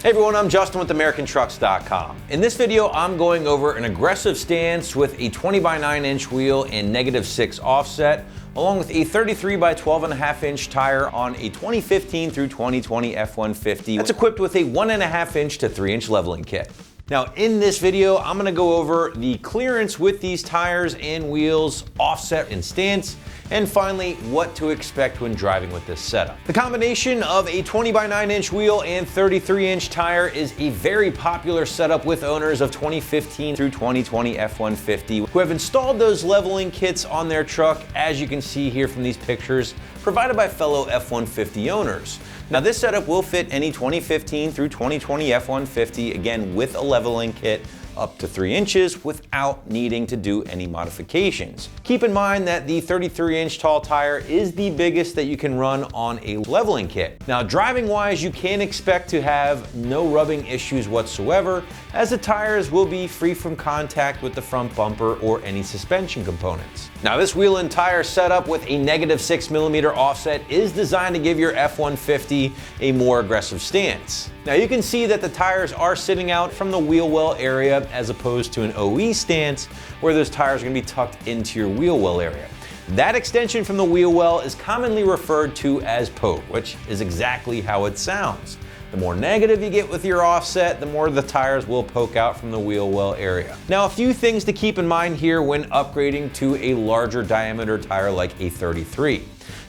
Hey everyone, I'm Justin with AmericanTrucks.com. In this video, I'm going over an aggressive stance with a 20x9" wheel and -6 offset, along with a 33x12.5" tire on a 2015 through 2020 F150 that's equipped with a 1.5" to 3" leveling kit. Now in this video, I'm gonna go over the clearance with these tires and wheels, offset and stance, and finally, what to expect when driving with this setup. The combination of a 20x9" wheel and 33" tire is a very popular setup with owners of 2015 through 2020 F150 who have installed those leveling kits on their truck, as you can see here from these pictures, provided by fellow F150 owners. Now this setup will fit any 2015 through 2020 F150, again with a leveling kit up to 3" without needing to do any modifications. Keep in mind that the 33" tall tire is the biggest that you can run on a leveling kit. Now driving wise, you can expect to have no rubbing issues whatsoever, as the tires will be free from contact with the front bumper or any suspension components. Now this wheel and tire setup with a -6mm offset is designed to give your F150 a more aggressive stance. Now you can see that the tires are sitting out from the wheel well area as opposed to an OE stance where those tires are going to be tucked into your wheel well area. That extension from the wheel well is commonly referred to as poke, which is exactly how it sounds. The more negative you get with your offset, the more the tires will poke out from the wheel well area. Now a few things to keep in mind here when upgrading to a larger diameter tire like a 33.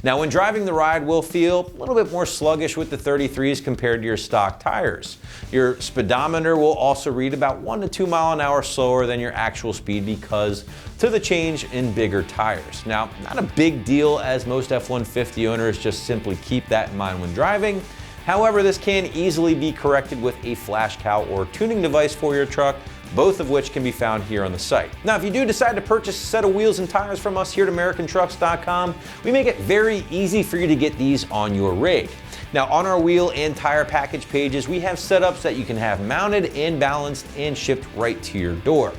Now when driving, the ride will feel a little bit more sluggish with the 33s compared to your stock tires. Your speedometer will also read about 1 to 2 mph slower than your actual speed because to the change in bigger tires. Now, not a big deal, as most F150 owners just simply keep that in mind when driving. However, this can easily be corrected with a flash cow or tuning device for your truck, both of which can be found here on the site. Now, if you do decide to purchase a set of wheels and tires from us here at AmericanTrucks.com, we make it very easy for you to get these on your rig. Now, on our wheel and tire package pages, we have setups that you can have mounted and balanced and shipped right to your door.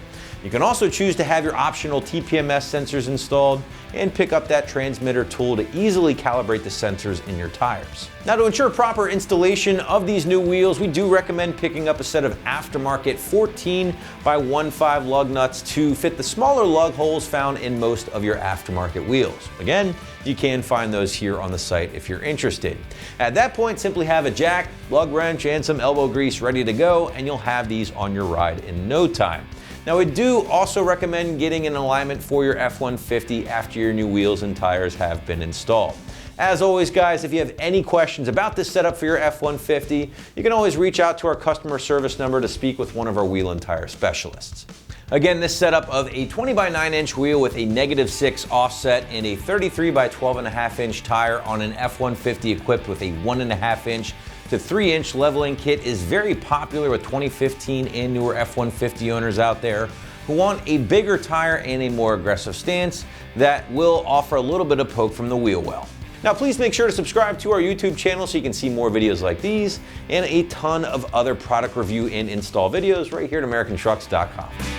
You can also choose to have your optional TPMS sensors installed and pick up that transmitter tool to easily calibrate the sensors in your tires. Now to ensure proper installation of these new wheels, we do recommend picking up a set of aftermarket 14x15 lug nuts to fit the smaller lug holes found in most of your aftermarket wheels. Again, you can find those here on the site if you're interested. At that point, simply have a jack, lug wrench, and some elbow grease ready to go, and you'll have these on your ride in no time. Now we do also recommend getting an alignment for your F150 after your new wheels and tires have been installed. As always guys, if you have any questions about this setup for your F150, you can always reach out to our customer service number to speak with one of our wheel and tire specialists. Again, this setup of a 20x9" wheel with a -6 offset and a 33x12.5" tire on an F150 equipped with a 1.5" to 3" leveling kit is very popular with 2015 and newer F150 owners out there who want a bigger tire and a more aggressive stance that will offer a little bit of poke from the wheel well. Now please make sure to subscribe to our YouTube channel so you can see more videos like these and a ton of other product review and install videos right here at AmericanTrucks.com.